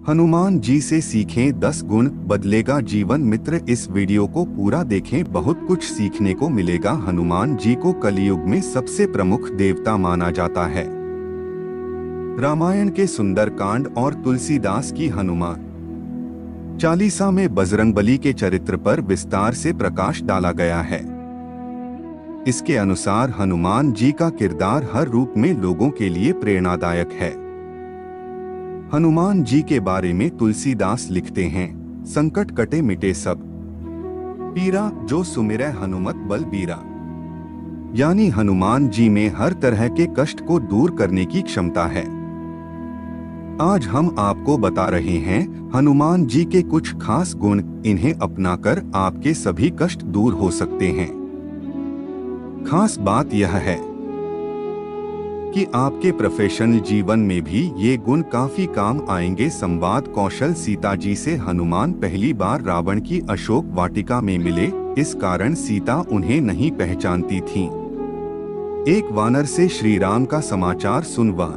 हनुमान जी से सीखें 10 गुण, बदलेगा जीवन। मित्र, इस वीडियो को पूरा देखें, बहुत कुछ सीखने को मिलेगा। हनुमान जी को कलयुग में सबसे प्रमुख देवता माना जाता है। रामायण के सुंदरकांड और तुलसीदास की हनुमान चालीसा में बजरंगबली के चरित्र पर विस्तार से प्रकाश डाला गया है। इसके अनुसार हनुमान जी का किरदार हर रूप में लोगों के लिए प्रेरणादायक है। हनुमान जी के बारे में तुलसीदास लिखते हैं, संकट कटे मिटे सब पीरा, जो सुमिरै हनुमत बल बीरा। यानी हनुमान जी में हर तरह के कष्ट को दूर करने की क्षमता है। आज हम आपको बता रहे हैं हनुमान जी के कुछ खास गुण। इन्हें अपनाकर आपके सभी कष्ट दूर हो सकते हैं। खास बात यह है कि आपके प्रोफेशनल जीवन में भी ये गुण काफी काम आएंगे। संवाद कौशल सीता जी से हनुमान पहली बार रावण की अशोक वाटिका में मिले, इस कारण सीता उन्हें नहीं पहचानती थीं। एक वानर से श्री राम का समाचार सुन वह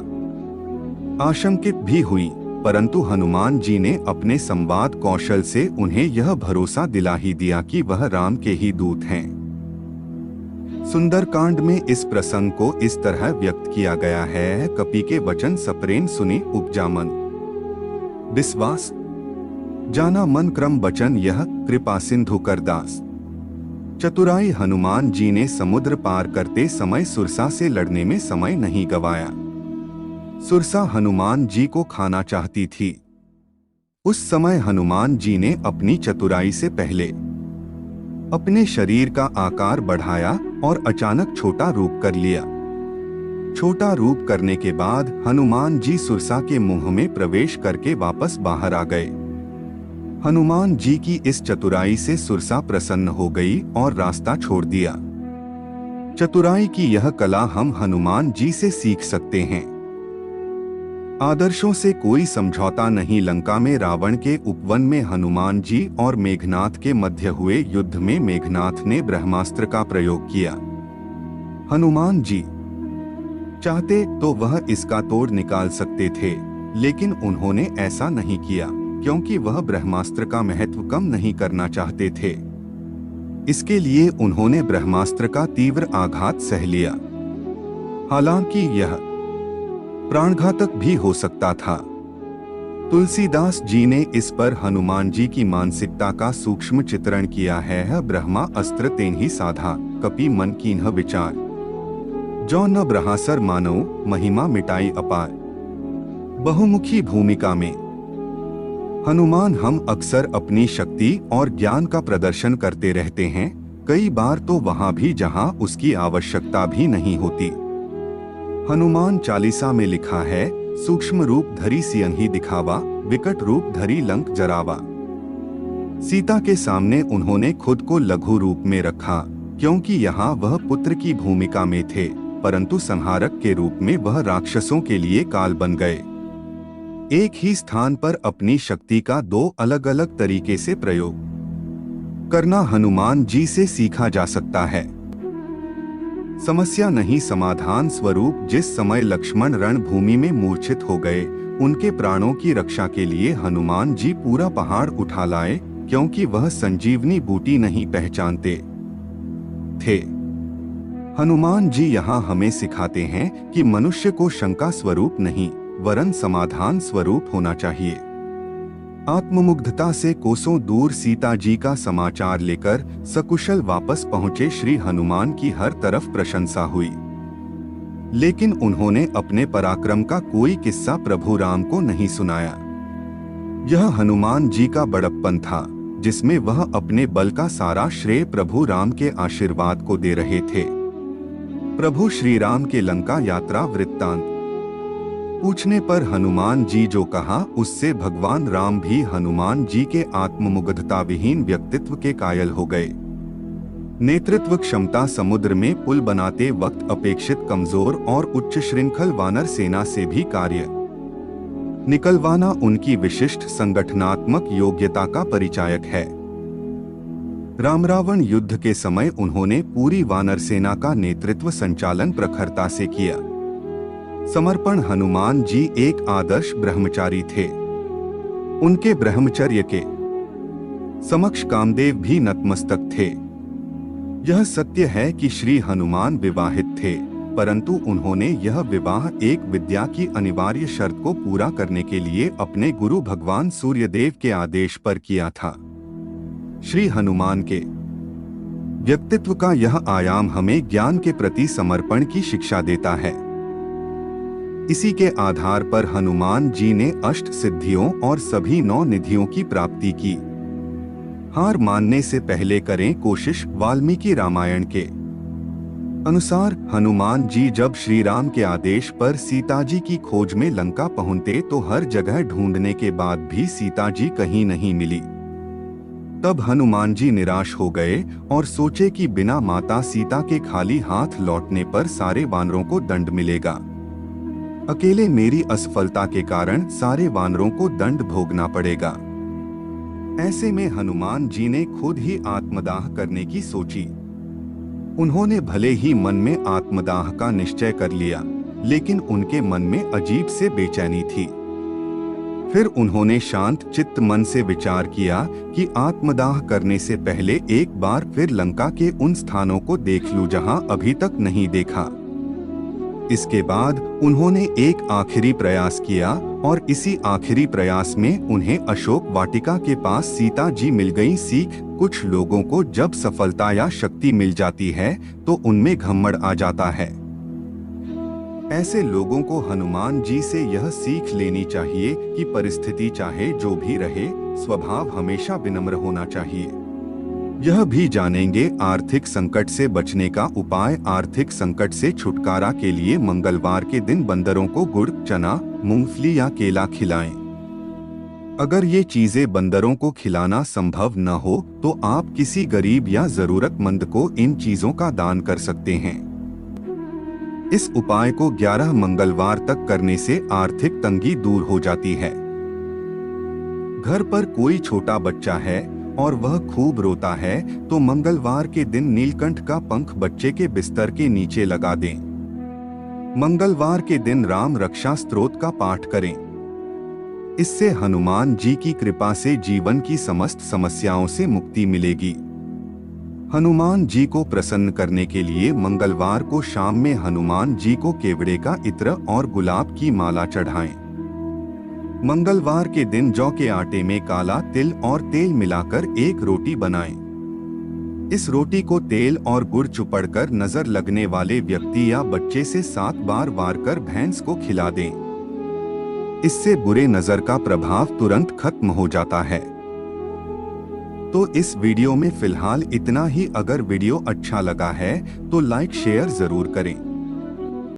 आशंकित भी हुई, परंतु हनुमान जी ने अपने संवाद कौशल से उन्हें यह भरोसा दिला ही दिया कि वह राम के ही दूत हैं। सुंदरकांड में इस प्रसंग को इस तरह व्यक्त किया गया है, कपि के वचन सप्रेम सुने उपजा मन विश्वास, जाना मन क्रम वचन यह कृपा सिंधु करदास। चतुराई हनुमान जी ने समुद्र पार करते समय सुरसा से लड़ने में समय नहीं गवाया। सुरसा हनुमान जी को खाना चाहती थी। उस समय हनुमान जी ने अपनी चतुराई से पहले अपने शरीर का आकार बढ़ाया और अचानक छोटा रूप कर लिया। छोटा रूप करने के बाद हनुमान जी सुरसा के मुंह में प्रवेश करके वापस बाहर आ गए। हनुमान जी की इस चतुराई से सुरसा प्रसन्न हो गई और रास्ता छोड़ दिया। चतुराई की यह कला हम हनुमान जी से सीख सकते हैं। आदर्शों से कोई समझौता नहीं। लंका में रावण के उपवन में हनुमान जी और मेघनाथ के मध्य हुए युद्ध में मेघनाथ ने ब्रह्मास्त्र का प्रयोग किया। हनुमान जी चाहते तो वह इसका तोड़ निकाल सकते थे, लेकिन उन्होंने ऐसा नहीं किया, क्योंकि वह ब्रह्मास्त्र का महत्व कम नहीं करना चाहते थे। इसके लिए उन्होंने ब्रह्मास्त्र का तीव्र आघात सह लिया। हालांकि यह प्राणघातक भी हो सकता था। तुलसीदास जी ने इस पर हनुमान जी की मानसिकता का सूक्ष्म चित्रण किया है। ब्रह्मा अस्त्र तेन्ही साधा, कपि मन कीन्ह विचार, जो न ब्रहासर मानव महिमा मिटाई अपार। बहुमुखी भूमिका में हनुमान हम अक्सर अपनी शक्ति और ज्ञान का प्रदर्शन करते रहते हैं, कई बार तो वहां भी जहां उसकी आवश्यकता भी नहीं होती। हनुमान चालीसा में लिखा है, सूक्ष्म रूप धरी सियंही दिखावा, विकट रूप धरी लंक जरावा। सीता के सामने उन्होंने खुद को लघु रूप में रखा, क्योंकि यहाँ वह पुत्र की भूमिका में थे, परंतु संहारक के रूप में वह राक्षसों के लिए काल बन गए। एक ही स्थान पर अपनी शक्ति का दो अलग अलग तरीके से प्रयोग करना हनुमान जी से सीखा जा सकता है। समस्या नहीं समाधान स्वरूप। जिस समय लक्ष्मण रणभूमि में मूर्छित हो गए, उनके प्राणों की रक्षा के लिए हनुमान जी पूरा पहाड़ उठा लाए, क्योंकि वह संजीवनी बूटी नहीं पहचानते थे। हनुमान जी यहाँ हमें सिखाते हैं कि मनुष्य को शंका स्वरूप नहीं, वरन समाधान स्वरूप होना चाहिए। आत्ममुग्धता से कोसों दूर सीता जी का समाचार लेकर सकुशल वापस पहुंचे श्री हनुमान की हर तरफ प्रशंसा हुई, लेकिन उन्होंने अपने पराक्रम का कोई किस्सा प्रभु राम को नहीं सुनाया। यह हनुमान जी का बड़प्पन था, जिसमें वह अपने बल का सारा श्रेय प्रभु राम के आशीर्वाद को दे रहे थे। प्रभु श्री राम के लंका यात्रा वृत्तांत पूछने पर हनुमान जी जो कहा, उससे भगवान राम भी हनुमान जी के आत्ममुग्धता विहीन व्यक्तित्व के कायल हो गए। नेतृत्व क्षमता समुद्र में पुल बनाते वक्त अपेक्षित कमजोर और उच्च श्रृंखल वानर सेना से भी कार्य निकलवाना उनकी विशिष्ट संगठनात्मक योग्यता का परिचायक है। राम रावण युद्ध के समय उन्होंने पूरी वानर सेना का नेतृत्व संचालन प्रखरता से किया। समर्पण हनुमान जी एक आदर्श ब्रह्मचारी थे। उनके ब्रह्मचर्य के समक्ष कामदेव भी नतमस्तक थे। यह सत्य है कि श्री हनुमान विवाहित थे, परंतु उन्होंने यह विवाह एक विद्या की अनिवार्य शर्त को पूरा करने के लिए अपने गुरु भगवान सूर्यदेव के आदेश पर किया था। श्री हनुमान के व्यक्तित्व का यह आयाम हमें ज्ञान के प्रति समर्पण की शिक्षा देता है। इसी के आधार पर हनुमान जी ने अष्ट सिद्धियों और सभी 9 निधियों की प्राप्ति की। हार मानने से पहले करें कोशिश। वाल्मीकि रामायण के अनुसार हनुमान जी जब श्री राम के आदेश पर सीता जी की खोज में लंका पहुंचे तो हर जगह ढूंढने के बाद भी सीता जी कहीं नहीं मिली। तब हनुमान जी निराश हो गए और सोचे कि बिना माता सीता के खाली हाथ लौटने पर सारे वानरों को दंड मिलेगा। अकेले मेरी असफलता के कारण सारे वानरों को दंड भोगना पड़ेगा। ऐसे में हनुमान जी ने खुद ही आत्मदाह करने की सोची। उन्होंने भले ही मन में आत्मदाह का निश्चय कर लिया, लेकिन उनके मन में अजीब से बेचैनी थी। फिर उन्होंने शांत चित्त मन से विचार किया कि आत्मदाह करने से पहले एक बार फिर लंका के उन स्थानों को देख लूं जहां अभी तक नहीं देखा। इसके बाद उन्होंने एक आखिरी प्रयास किया और इसी आखिरी प्रयास में उन्हें अशोक वाटिका के पास सीता जी मिल गई। सीख: कुछ लोगों को जब सफलता या शक्ति मिल जाती है तो उनमें घमंड आ जाता है। ऐसे लोगों को हनुमान जी से यह सीख लेनी चाहिए कि परिस्थिति चाहे जो भी रहे, स्वभाव हमेशा विनम्र होना चाहिए। यह भी जानेंगे आर्थिक संकट से बचने का उपाय। आर्थिक संकट से छुटकारा के लिए मंगलवार के दिन बंदरों को गुड़, चना, मूंगफली या केला खिलाएं। अगर ये चीजें बंदरों को खिलाना संभव न हो तो आप किसी गरीब या जरूरतमंद को इन चीजों का दान कर सकते हैं। इस उपाय को 11 मंगलवार तक करने से आर्थिक तंगी दूर हो जाती है। घर पर कोई छोटा बच्चा है और वह खूब रोता है तो मंगलवार के दिन नीलकंठ का पंख बच्चे के बिस्तर के नीचे लगा दें। मंगलवार के दिन राम रक्षा स्तोत्र का पाठ करें। इससे हनुमान जी की कृपा से जीवन की समस्त समस्याओं से मुक्ति मिलेगी। हनुमान जी को प्रसन्न करने के लिए मंगलवार को शाम में हनुमान जी को केवड़े का इत्र और गुलाब की माला चढ़ाएं। मंगलवार के दिन जौ के आटे में काला तिल और तेल मिलाकर एक रोटी बनाएं। इस रोटी को तेल और गुड़ चुपड़कर नजर लगने वाले व्यक्ति या बच्चे से 7 बार वार कर भैंस को खिला दें। इससे बुरे नजर का प्रभाव तुरंत खत्म हो जाता है। तो इस वीडियो में फिलहाल इतना ही। अगर वीडियो अच्छा लगा है तो लाइक शेयर जरूर करें।